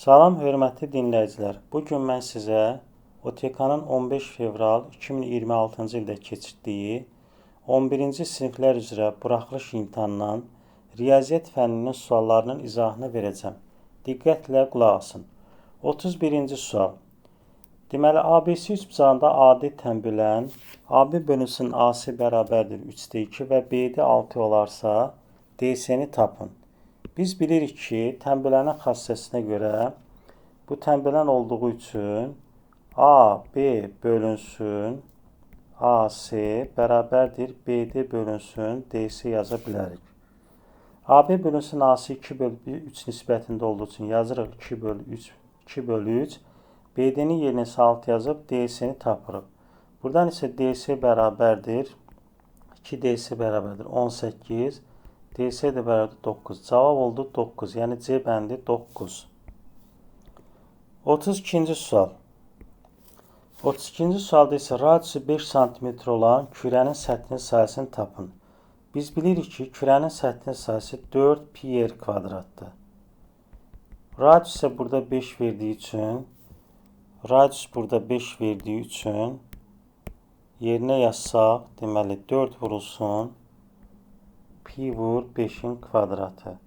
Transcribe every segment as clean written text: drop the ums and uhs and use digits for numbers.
Salam hörmətli dinləyicilər. Bugün mən sizə OTK-nın 15 fevral 2026-cı ildə keçirdiyi 11-ci siniflər üzrə buraxılış imtahanından riyaziyyat fənninin suallarının izahını verəcəm. Diqqətlə qulaq asın. 31-ci sual. Deməli, ABC üçbucağında AD tənbilən AB bölünsün AC bərabərdir 3/2 və BD 6 olarsa DC-ni tapın. Biz bilirik ki, tənbilənin xassəsinə görə bu tənbilən olduğu üçün AB bölünsün AC bərabərdir BD bölünsün DC yaza bilərik. AB bölünsün AC 2/3 nisbətində olduğu üçün yazırıq 2/3. BD-nin yerinə 6 yazıb DC-ni tapırıq. Buradan isə DC bərabərdir 2DC bərabərdir 18. DC də bərabərdir 9. Cavab oldu 9. Yəni C bəndi 9. 32-ci sual. 32-ci sualda isə radiusu 5 cm olan kürənin səthinin sayəsini tapın. Biz bilirik ki, kürənin səthinin sayısı 4πr kvadratdır. Radius isə burada 5 verdiyi üçün yerinə yazsaq, deməli 4 vurulsun, pi vur 5-in kvadratı.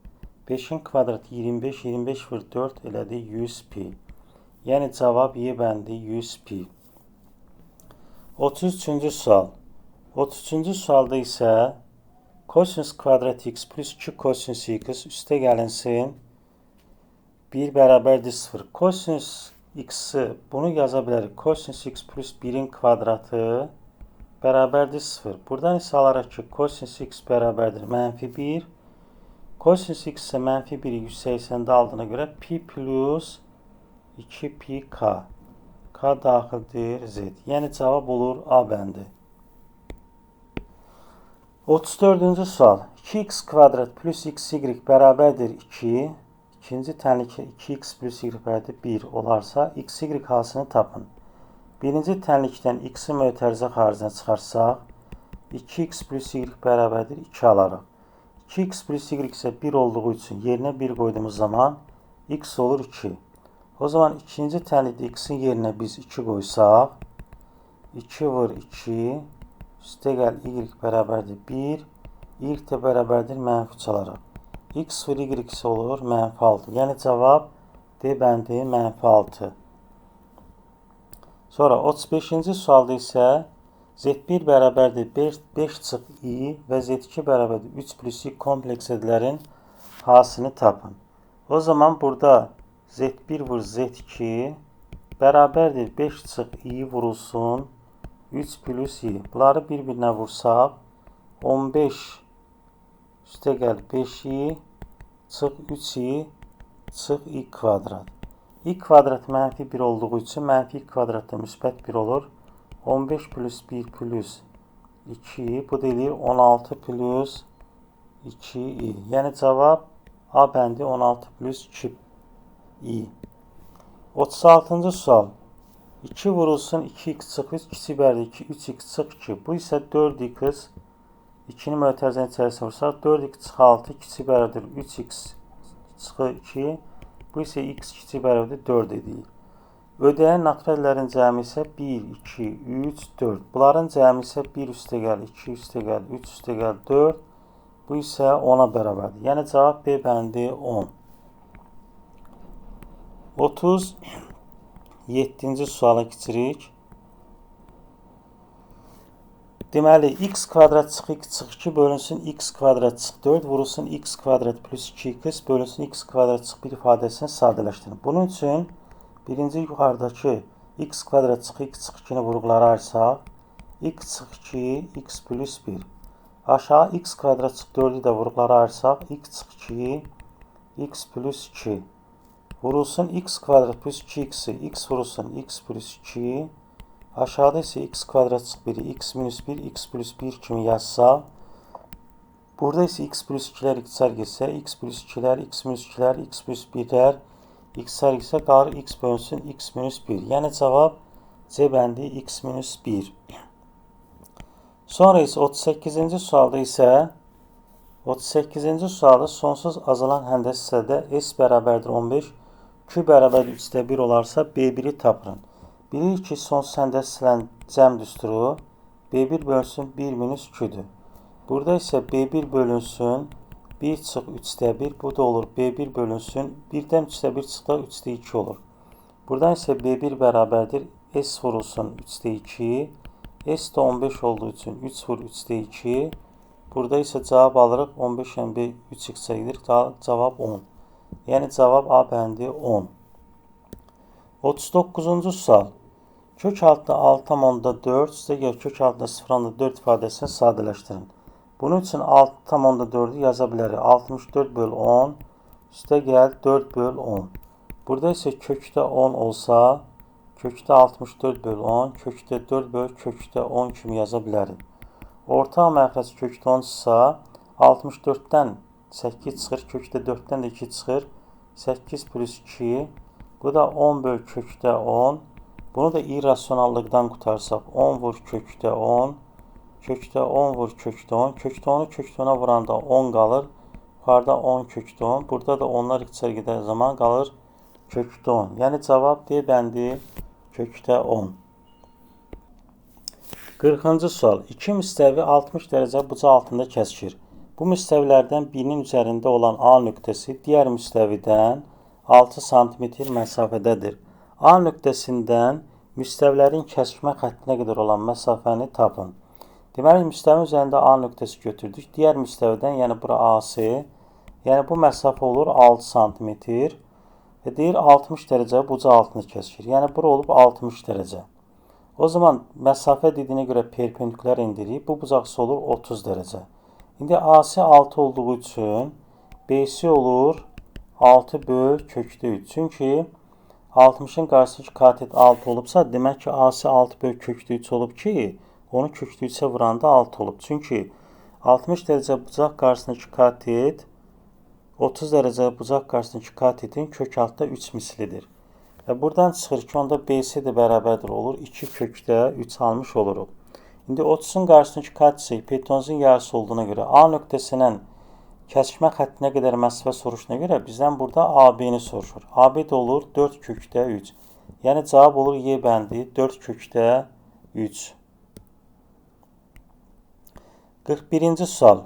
5-in kvadratı 25, 25 vur 4 elədi 100 pi. Yəni cavab Y bəndi 100 pi. 33-cü sual. 33-cü sualda isə kosinus kvadrat x plus 2 kosinus x üstə gəlinsin 1 bərabərdir 0. Kosinus x-i bunu yaza bilərik. Kosinus x plus 1-in kvadratı bərabərdir 0. Buradan isə alaraq ki, kosinus x bərabərdir -1. Kosinus x isə -1-i 180-də aldığına görə pi plus 2pi k. K daxildir z. Yəni cavab olur A bəndi. 34-cü sual. 2x kvadrat plus xy bərabərdir 2. İkinci tənlikdə 2x plus y bərabərdir 1 olarsa, xy halsını tapın. Birinci tənlikdən x-i mötərizə xaricinə çıxarsaq, 2x plus y bərabərdir 2 alarıq. 2x plus y isə 1 olduğu üçün yerinə 1 qoyduğumuz zaman x olur 2. O zaman ikinci tənlikdə x-in yerinə biz 2 qoysaq, 2 vur 2, üstə gəl y bərabərdir 1, y də bərabərdir -3 alaraq. X vur y isə olur -6. Yəni cavab D bəndi -6. Sonra 35-ci sualda isə Z1 bərabərdir 5 çıx i və Z2 bərabərdir 3 plus i kompleks edlərin hasını tapın. O zaman burada Z1 vur Z2 bərabərdir 5 çıx i vurulsun 3 plus i. Bunları bir-birinə vursaq 15 üstə gəl 5i çıx 3i çıx i kvadrat. I kvadrat -1 olduğu üçün -i kvadratda müsbət 1 olur. 15 plus 1 plus 2i bu da eləyir 16 plus 2i. Yəni cavab A bəndi 16 plus 2i. 36-cı sual. 2 vurulsun 2x çıx 3 kiçik bərabər 2 3x çıx 2. Bu isə 4x 2-ni mötərizənin içərisinə vursaq 4x çıx 6 kiçik bərabərdir 3x çıx 2. Bu isə x kiçik bərabərdir 4 edir. Ödəyən naturallərin cəmi isə 1, 2, 3, 4. Bunların cəmi isə 1 üstə gəl, 2 üstə gəl, 3 üstə gəl, 4. Bu isə 10-a bərabərdir. Yəni cavab B bəndi 10. 37-ci suala keçirik. Deməli, x kvadrat çıx x çıx 2 bölünsün x kvadrat çıx 4 vurulsun x kvadrat plus 2x bölünsün x kvadrat çıx 1 ifadəsini sadələşdirin. Bunun üçün birinci yuxarıdakı x kvadrat çıx x çıx 2-ni vurğulara ayırsaq, x çıx 2 x plus 1. Aşağı x kvadrat çıx 4-ü də vurğulara ayırsaq, x çıx 2 x plus 2. Vurulsun x kvadrat plus 2x-i x vurulsun x plus 2. Aşağıda isə x kvadrat çıx 1-i x minus 1, x plus 1 kimi yazsaq, burada isə x plus 2-lər x'lər getsə, x plus 2-lər, x minus 2-lər, x plus 1-lər, x'lər isə qalır x bölünsün x minus 1. Yəni cavab C bəndi x minus 1. Sonra isə 38-ci sualda isə 38-ci sualda sonsuz azalan həndəs hissədə S bərabərdir 15, 2 bərabər 3-də 1 olarsa B1-i tapırın. Bilirik ki, sonsuz səndəsilən cəm düsturu B1 bölünsün 1 minus 2-dür. Burada isə B1 bölünsün 1 çıx 3-də 1. Bu da olur B1 bölünsün 1-dən 3-də 1 çıxda 3-də 2 olur. Buradan isə B1 bərabərdir. S vurulsun 3-də 2. S də 15 olduğu üçün 3 vur 3-də 2. Burada isə cavab alırıq. 15 ilə 3x gedir. Cavab 10. Yəni cavab A bəndi 10. 39-cu sual. Kök altında 6,4 üstə gəl kök altında 0,4 ifadəsini sadələşdirin. Bunun üçün 6,4'ü yaza bilərik. 64 bölü 10 üstə gəl 4 bölü 10. Burada isə kökdə 10 olsa, kökdə 64 bölü 10, kökdə 4 bölü kökdə 10 kimi yaza bilərik. Ortaq məxrəc kökdə 10 ise 64'dən 8 çıxır, kökdə 4'dən də 2 çıxır. 8 plus 2, bu da 10 bölü kökdə 10. Bunu da irrasionallıqdan qutarsaq 10 vur kökdə 10, kökdə 10 vur kökdə 10, kökdə 10'u kökdə 10'a vuranda 10 qalır. Yuxarıda 10 kökdə 10, burada da onlar içəri gedər zaman qalır kökdə 10. Yəni cavab D bəndi kökdə 10. 40-cı sual. 2 müstəvi 60 dərəcə bucağı altında kəsişir. Bu müstəvilərdən birinin üzərində olan A nöqtəsi digər müstəvidən 6 cm məsafədədir. A nöqtəsindən müstəvilərin kəsmə xəttinə qədər olan məsafəni tapın. Deməli, müstəvinin üzərində A nöqtəsi götürdük. Digər müstəvidən, yəni bura AC, yəni bu məsafə olur 6 cm. Və deyir 60 dərəcə bucaq altında kəsişir. Yəni bura olub 60 dərəcə. O zaman məsafə dediyinə görə perpendikulyar indirik. Bu bucaqsı olur 30 dərəcə. İndi AC 6 olduğu üçün BC olur 6 böl kökdə 3. Çünki 60'ın qarşısındakı katet 6 olubsa, demək ki, AC 6 böl kökdə 3 olub ki, onu kökdə 3'ə vuranda 6 olub. Çünki 60 dərəcə bucaq qarşısındakı katet 30 dərəcə bucaq qarşısındakı katetin kök altda 3 mislidir. Və buradan çıxır ki, onda BC də bərabərdir olur. 2 kökdə 3 almış oluruq. İndi 30'un qarşısındakı katet hipotenuzun yarısı olduğuna görə A nöqtəsindən kəsişmə xəttinə qədər məsafə soruşuna görə bizdən burada AB-ni soruşur. AB də olur 4 kökdə 3. Yəni cavab olur Y bəndi 4 kökdə 3. 41-ci sual.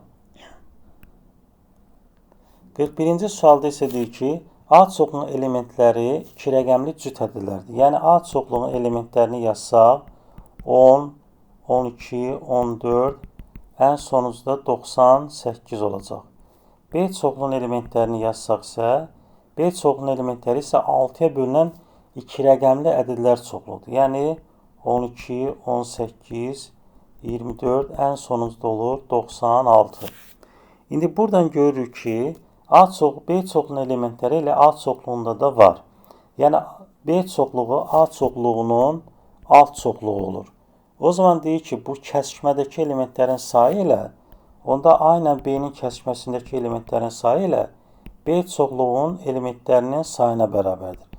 41-ci sualda isə deyir ki, A çoxluğunun elementləri 2 rəqəmli cüt ədədlərdir. Yəni A çoxluğunun elementlərini yazsaq 10, 12, 14, ən sonuncuda 98 olacaq. B çoxluğunun elementlərini yazsaq isə, B çoxluğunun elementləri isə 6'ya bölünən 2 rəqəmli ədədlər çoxluğudur. Yəni 12, 18, 24, ən sonuncuda olur 96. İndi buradan görürük ki, B çoxluğunun elementləri ilə A çoxluğunda da var. Yəni B çoxluğu A çoxluğunun alt çoxluğu olur. O zaman deyir ki, bu kəsişmədəki elementlərin sayı ilə, onda A ilə B-nin kəsişməsindəki elementlərin sayı ilə B çoxluğunun elementlərinin sayına bərabərdir.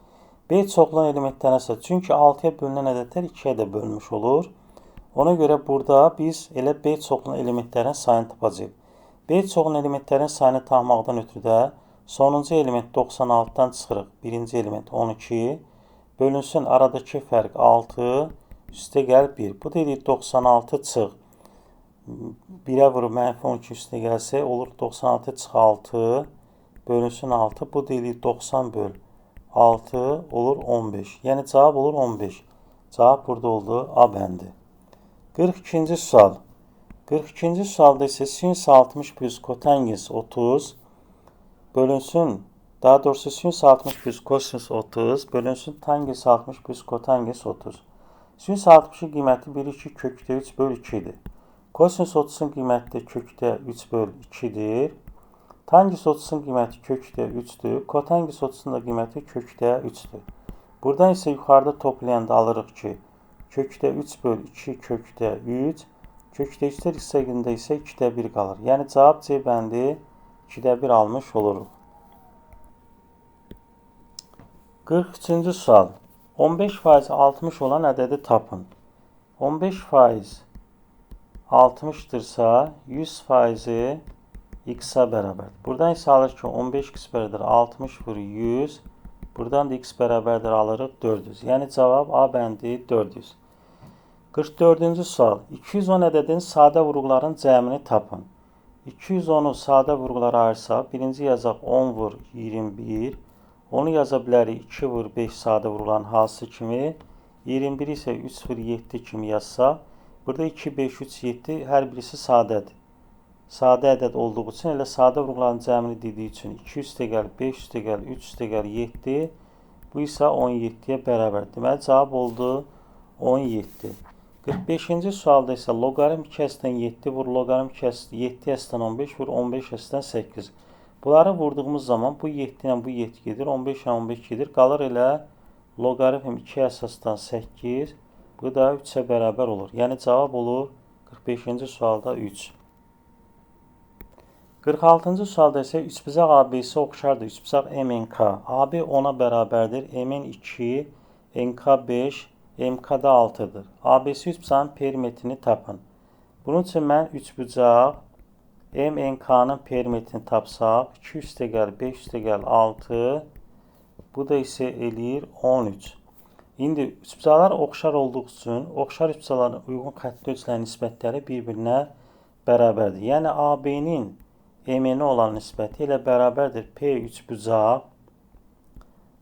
B çoxluğunun elementlərinə isə, çünki 6'ya bölünən ədədlər 2'yə də bölünmüş olur. Ona görə burada biz elə B çoxluğunun elementlərinin sayını tapacağıq. B çoxluğunun elementlərin sayını tapmaqdan ötürü də sonuncu element 96'dan çıxırıq. Birinci element 12, bölünsün aradakı fərq 6, üstə gəl 1. Bu dedik 96 çıx. 1'ə vurub mənfi 12 üstə gəlsə olur 96 çıx 6, bölünsün 6. Bu deyilik 90 böl 6 olur 15. Yəni cavab olur 15. Cavab burada oldu A bəndi. 42-ci sual. 42-ci sualda isə sinüs 60 plus kotangens 30 bölünsün, daha doğrusu sinüs 60 plus kosinüs 30 bölünsün tangens 60 plus kotangens 30. Sinüs 60'ın qiyməti 1, 2 kökdə 3 böl 2 idi. Kosinüs 30'un qiyməti də kökdə 3 böl 2'dir. Tangens 30'un qiyməti kökdə 3'dür. Kotangens 30'un da qiyməti kökdə 3'dür. Buradan isə yuxarıda toplayanda alırıq ki, kökdə 3 böl 2 kökdə 3, kökdə 3'lər hissəsində isə 2'də 1 qalır. Yəni cavab C bəndi 2'də 1 almış oluruq. 43-cü sual. 15% 60 olan ədədi tapın. 15% 60'dırsa 100%'i x-a bərabərdir. Buradan isə alır ki 15 x bərabər 60 vur 100 Buradan da x bərabərdir alırıq 400. Yəni cavab A bəndi 400. 44-cü sual. 210 ədədin sadə vurğuların cəmini tapın. 210-u sadə vurğulara ayırsaq, birinci yazaq 10 vur 21. Onu yaza bilərik 2 vur 5 sadə vurğuların hansı kimi. 21 isə 3 vur 7 kimi yazsaq. Burada 2, 5, 3, 7 hər birisi sadədir. Sadə ədəd olduğu üçün, elə sadə vurğuların cəmini dediyi üçün 2 üstəgəl, 5 üstəgəl, 3 üstəgəl, 7. Bu isə 17-yə bərabər. Deməli, cavab oldu 17. 45-ci sualda isə loqaritm 2 7 vur loqaritm 7 15 vur 15 8. Bunları vurduğumuz zaman bu 7 ilə bu 7 gedir, 15 ilə 15 gedir. Qalır elə loqaritm 2 8. Bu da 3-ə bərabər olur. Yəni cavab olur 45-ci sualda 3. 46-cı sualda isə üçbucaq ABC oxşardır. Üçbucaq MNK. AB 10-a bərabərdir. MN 2, NK 5, MK da 6-dır. ABC üçbucağın perimetrini tapın. Bunun üçün mən üçbucaq MNK-nın perimetrini tapsaq, 2 üstəgəl 5 üstəgəl 6, bu da isə eləyir 13. İndi üçbucaqlar oxşar olduğu üçün oxşar üçbucaqların uyğun xəttli ölçülərin nisbətləri bir-birinə bərabərdir. Yəni AB-nin MN-i olan nisbəti ilə bərabərdir P üçbucaq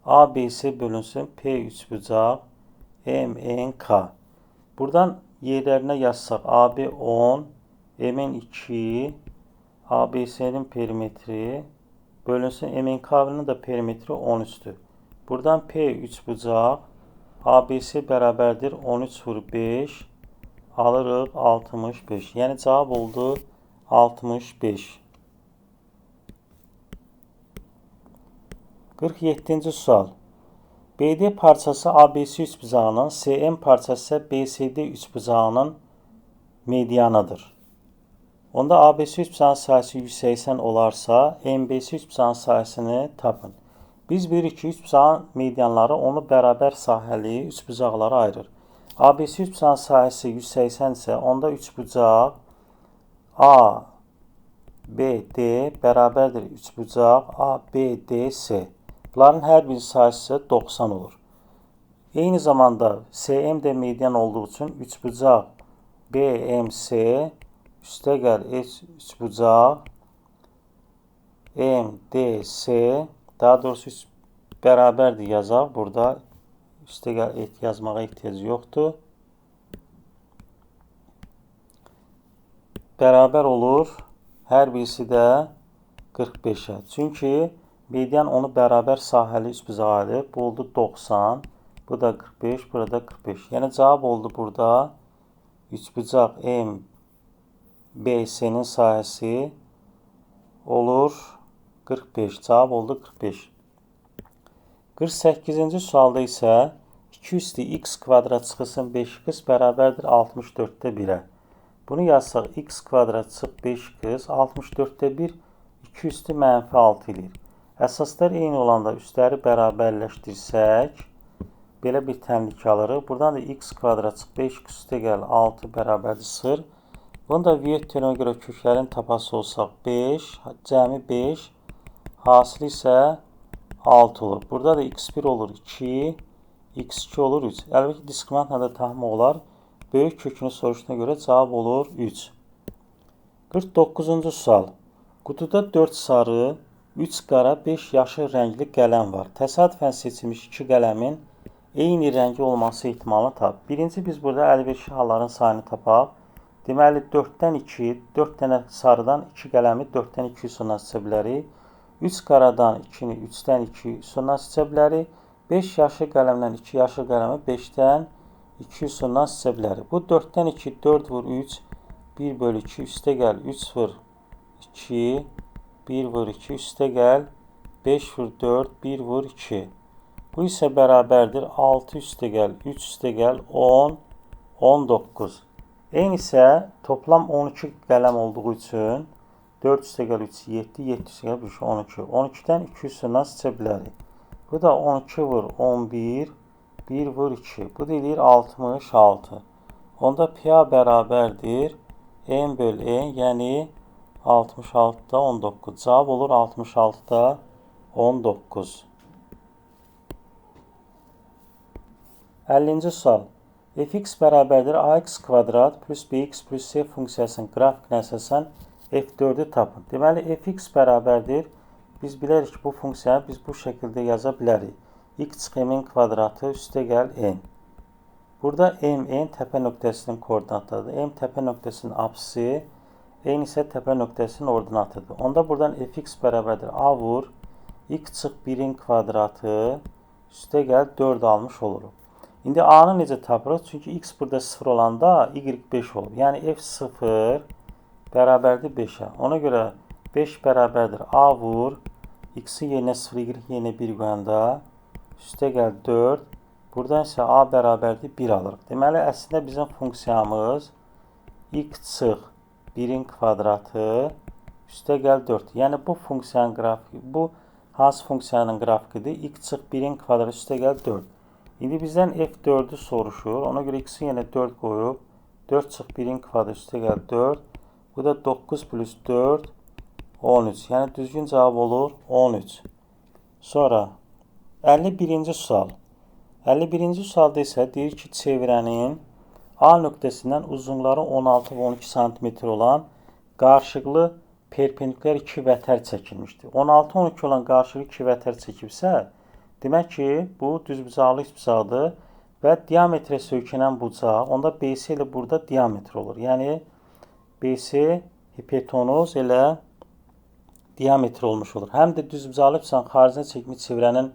ABC bölünsün P üçbucaq MNK. Buradan yerlərinə yazsaq AB 10, MN 2, ABC'nin perimetri bölünsün MNK-nın da perimetri 13'tür. Buradan P üçbucaq ABC bərabərdir 13 vur 5, alırıq 65. Yəni cavab oldu 65. 47-ci sual. BD parçası ABC üçbucağının, CM parçası BCD üçbucağının medianıdır. Onda ABC üçbucağının sayısı 180 olarsa, MBC üçbucağının sayısını tapın. Biz bilirik ki, üçbucağın medianları onu bərabər sahəli üçbucaqlara ayırır. ABC üçbucağının sayısı 180 isə, onda üçbucaq ABD bərabərdir üçbucaq ABDC. Bunların hər bir sayısı 90 olur. Eyni zamanda CM də median olduğu üçün üçbucaq BMC üstəgəl üçbucaq MDC, daha doğrusu bərabərdir yazaq. Burada üstəgəl yazmağa ehtiyac yoxdur. Bərabər olur. Hər birisi də 45-ə. Çünki median onu bərabər sahəli üçbucağa ayırır. Bu oldu 90. Bu da 45. Burada 45. Yəni cavab oldu burada. Üçbucaq MBC-nin sayəsi olur 45. Cavab oldu 45. 48-ci sualda isə 2 üstü x kvadrat çıxılsın 5x bərabərdir 64-də 1-ə. Bunu yazsaq x kvadrat çıx 5x 64-də 1 2 üstü mənfi 6 edir. Əsaslar eyni olanda üstləri bərabərləşdirsək, belə bir təmlik alırıq. Buradan da x kvadrat çıx 5x üstəgəl 6 bərabərdir 0. Bunu da viyet teoremə görə köklərin tapası olsaq 5, cəmi 5, hasili isə 6 olur. Burada da x1 olur 2, x2 olur 3. Əlbəttə diskriminantla da tahmaq olar. Böyük kökünü soruşduğuna görə cavab olur 3. 49-cu sual. Qutuda 4 sarı, 3 qara, 5 yaşıl rəngli qələm var. Təsadüfən seçilmiş 2 qələmin eyni rəngi olması ehtimalını tap. Birinci biz burada əlverişli halların sayını tapaq. Deməli 4-dən 2, 4 dənə sarıdan 2 qələmi 4-dən 2 üstündən seçə bilərik. 3 qaradan 2-ni 3-dən 2 üstündən seçə bilərik. 5 yaşıl qələmdən 2 yaşıl qələmi 5-dən 2 üstündən seçə bilərik. Bu 4-dən 2, 4 vur 3, 1 bölü 2 üstə gəl 3 vur 2, 1 vur 2 üstə gəl 5 vur 4, 1 vur 2. Bu isə bərabərdir 6 üstə gəl 3 üstə gəl 10, 19. Eyni isə toplam 12 qələm olduğu üçün 4 üstə gəl 3, 7, 7 üstə gəl 12. 12-dən 2 üstündən seçə bilərik. Bu da 12 vur 11, 1 vur 2. Bu da eləyir 66. Onda P-A bərabərdir N böl N, yəni 66-da 19. Cavab olur 66-da 19. 50-ci sual. Fx bərabərdir ax kvadrat plus bx plus c funksiyasının qrafikinə əsasən f4-ü tapın. Deməli, fx bərabərdir. Biz bilərik ki, bu funksiyanı biz bu şəkildə yaza bilərik. X m-in kvadratı üstə gəl n. Burada m təpə nöqtəsinin koordinatlarıdır. M təpə nöqtəsinin apsisi, n isə təpə nöqtəsinin ordinatıdır. Onda buradan fx bərabərdir a vur x çıx 1-in kvadratı üstə gəl 4 almış oluruq. İndi a-nı necə tapırıq? Çünki x burada 0 olanda y 5 olur. Yəni f0 bərabərdir 5-ə. Ona görə 5 bərabərdir a vur x-i yerinə 0, y yerinə 1 qoyanda üstə gəl 4. Buradan isə a bərabərdir 1 alırıq. Deməli, əslində bizim funksiyamız x çıx 1-in kvadratı üstə gəl 4. Yəni, bu funksiyanın qrafiki, bu hansı funksiyanın qrafikidir? X çıx 1-in kvadratı üstə gəl 4. İndi bizdən f4-ü soruşur. Ona görə x-i yenə 4 qoyub 4 çıx 1-in kvadratı üstə gəl 4. Bu da 9 plus 4 13. Yəni, düzgün cavab olur 13. Sonra 51-ci sual. 51-ci sualda isə deyir ki, çevrənin A nöqtəsindən uzunları 16 və 12 cm olan qarşılıqlı perpendikulyar 2 vətər çəkilmişdir. 16-12 olan qarşılıqlı 2 vətər çəkibsə, demək ki, bu düzbucaqlı üçbucaqdır və diametrə söykənən bucaq, onda BC ilə burada diametr olur. Yəni, BC hipotenuz elə diametr olmuş olur. Həm də düzbucaqlı üçbucağın xaricinə çəkmiş çevrənin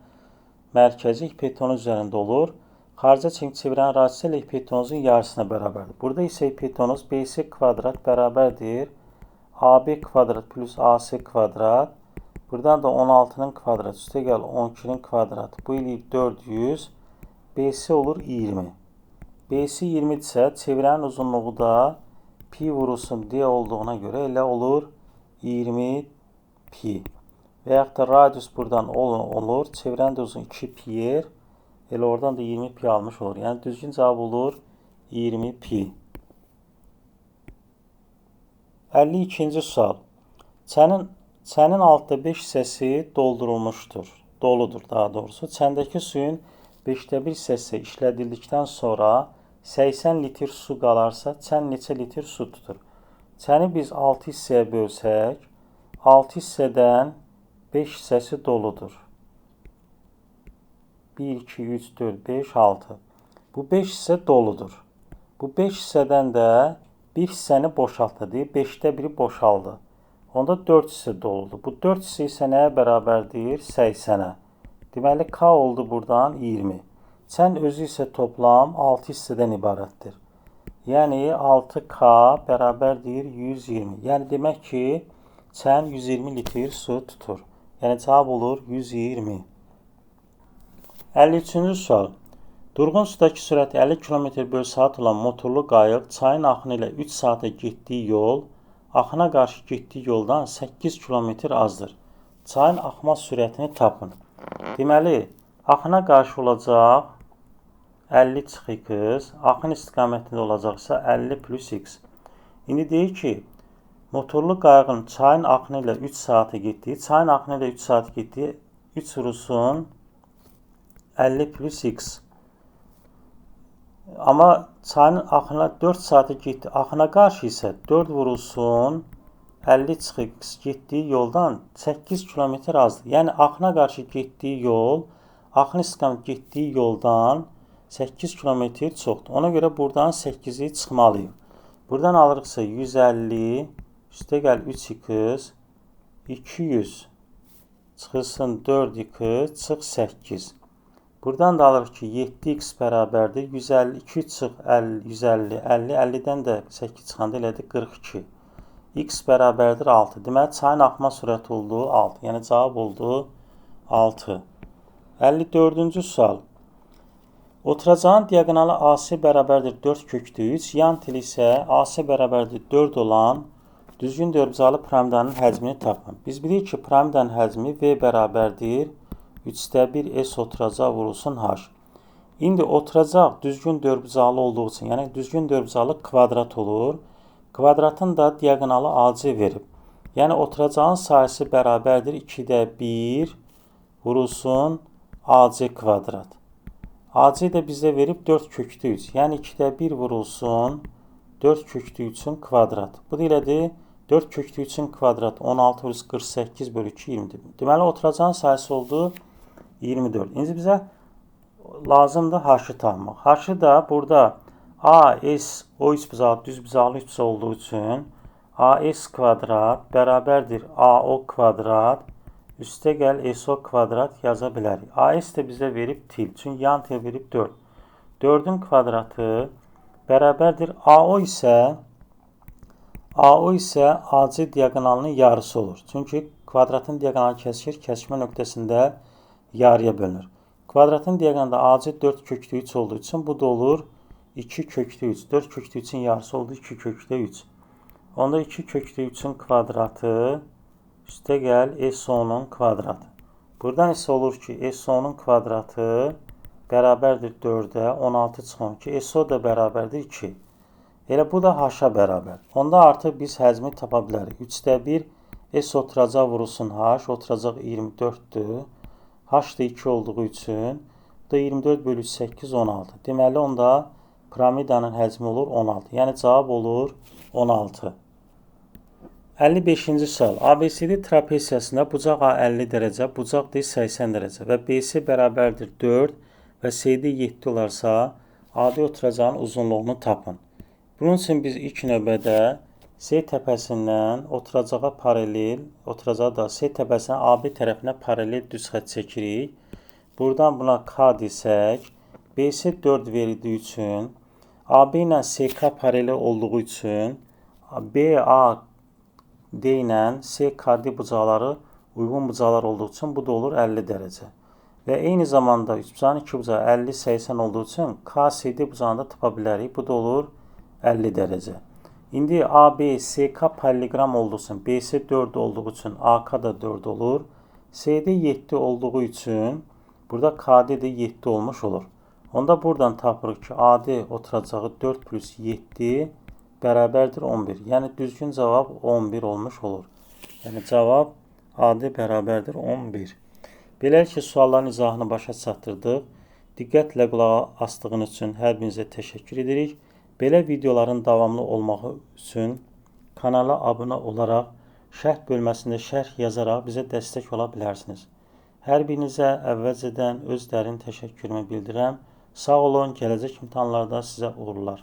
mərkəzi hipotenuz üzərində olur. Xaricinə çəkmiş çevrənin radiyası ilə hipotenuzun yarısına bərabərdir. Burada isə hipotenuz BC kvadrat bərabərdir AB kvadrat plus AC kvadrat. Buradan da 16-nın kvadratı üstə gəl 12-nin kvadratı. Bu eləyib 400. BC olur 20. BC 20-dirsə, çevrənin uzunluğu da pi vurulsun D olduğuna görə elə olur 20 pi. Və yaxud da radius buradan olur. Çevrənin də uzun 2 pi. Elə oradan da 20 pi almış olur. Yəni, düzgün cavab olur 20 pi. 52-ci sual. Çənin altda 5 hissəsi doldurulmuşdur. Doludur daha doğrusu. Çəndəki suyun 5də 1 hissəsi işlədildikdən sonra 80 litr su qalarsa, çən neçə litr su tutur? Çəni biz 6 hissəyə bölsək, 6 hissədən 5 hissəsi doludur. 1, 2, 3, 4, 5, 6. Bu 5 hissə doludur. Bu 5 hissədən də bir hissəni boşaltdı. 5də 1-i boşaldı. Onda 4 hissə doludur. Bu 4 hissə isə nəyə bərabərdir? 80-ə. Deməli, K oldu buradan 20. Çən özü isə toplam 6 hissədən ibarətdir. Yəni, 6K bərabərdir 120. Yəni, demək ki, çən 120 litr su tutur. Yəni, cavab olur 120. 53-cü sual. Durğun sudakı sürəti 50 km/saat olan motorlu qayıq çayın axını ilə 3 saata getdiyi yol, axına qarşı getdiyi yoldan 8 km azdır. Çayın axma sürətini tapın. Deməli, axına qarşı olacaq 50 çıx x, axın istiqamətində olacaqsa 50 plus x. İndi deyir ki, motorlu qayığın çayın axını ilə 3 saata getdiyi, çayın axını ilə 3 saat getdiyi 3 vurulsun 50 plus x. Amma çayın axına 4 saata getdi. Axına qarşı isə 4 vurulsun 50 çıx x getdiyi yoldan 8 km azdır. Yəni, axına qarşı getdiyi yol, axın istiqamət getdiyi yoldan 8 km çoxdur. Ona görə buradan 8-i çıxmalıyıq. Buradan alırıqsa 150, üstə gəl 3x, 200 çıxılsın 4x, çıx 8. Buradan da alırıq ki, 7x bərabərdir. 150, 2 çıx 50, 150, 50, 50-dən də 8 çıxanda elədi 42. X bərabərdir 6. Deməli, çayın axma sürəti oldu 6. Yəni, cavab oldu 6. 54-cü sual. Oturacağın diaqonalı AC bərabərdir 4 kökdə 3, yan tili isə AC bərabərdir 4 olan düzgün dördbucaqlı piramidanın həcmini tapın. Biz bilirik ki, piramidanın həcmi V bərabərdir 3də 1 S oturacaq vurulsun H. İndi oturacaq düzgün dördbucaqlı olduğu üçün, yəni düzgün dördbucaqlı kvadrat olur. Kvadratın da diaqonalı AC verib. Yəni oturacağın sayısı bərabərdir 2də 1 vurulsun AC kvadrat. AC də bizə verib 4 köklü 3. Yəni 2-də 1 vurulsun 4 köklü 3-ün kvadrat. Bu da elədir 4 köklü 3-ün kvadrat 16 vs 48 bölü 2 20. Deməli oturacağın sayısı oldu 24. İndi bizə lazımdır h-ı tapmaq. H-ı da burada AS o üç bucağı düz bucaqlı üç olduğu üçün AS kvadrat bərabərdir AO kvadrat üstə gəl SO kvadrat yaza bilərik. AS də bizə verib til. Çünki yan tel verib 4. 4-ün kvadratı bərabərdir AO isə AC diaqonalının yarısı olur. Çünki kvadratın diaqonalı kəsişir, kəsişmə nöqtəsində yarıya bölünür. Kvadratın diaqonalında AC 4 köklü 3 olduğu üçün bu da olur 2 köklü 3. 4 köklü 3-ün yarısı oldu 2 köklü 3. Onda 2 köklü 3-ün kvadratı üstə gəl SO-nun kvadratı. Buradan isə olur ki SO-nun kvadratı bərabərdir 4-ə 16 çıxı 12. SO da bərabərdir 2. Elə bu da h-a bərabər. Onda artıq biz həzmi tapa bilərik. 3-də 1 S oturacaq vurulsun h oturacaq 24-dür. H da 2 olduğu üçün bu da 24 bölü 8 16. Deməli onda piramidanın həcmi olur 16. Yəni cavab olur 16. 55-ci sual. ABCD trapesiyasında bucaq A 50 dərəcə, bucaq D 80 dərəcə və BC bərabərdir 4 və CD 7 olarsa AD oturacağın uzunluğunu tapın. Bunun üçün biz ilk növbədə C təpəsindən oturacağa paralel, oturacağı da C təpəsindən AB tərəfinə paralel düz xətt çəkirik. Buradan buna K desək, BC 4 verildiyi üçün, AB ilə SK paralel olduğu üçün, BA D ilə SKD bucaqları uyğun bucaqlar olduğu üçün bu da olur 50 dərəcə. Və eyni zamanda üçbucağın iki bucağı 50-80 olduğu üçün KCD bucağını da tapa bilərik. Bu da olur 50 dərəcə. İndi AB, SK parallelogram olduğu üçün, BC 4 olduğu üçün AK da 4 olur. CD 7 olduğu üçün burada KD də 7 olmuş olur. Onda buradan tapırıq ki AD oturacağı 4 plus 7 bərabərdir 11. Yəni düzgün cavab 11 olmuş olur. Yəni cavab AD bərabərdir 11. Beləliklə sualların izahını başa çatdırdıq. Diqqətlə qulaq asdığınız üçün hər birinizə təşəkkür edirik. Belə videoların davamlı olması üçün kanala abunə olaraq şərh bölməsində şərh yazaraq bizə dəstək ola bilərsiniz. Hər birinizə əvvəlcədən öz dərin təşəkkürümü bildirirəm. Sağ olun, gələcək imtahanlarda sizə uğurlar.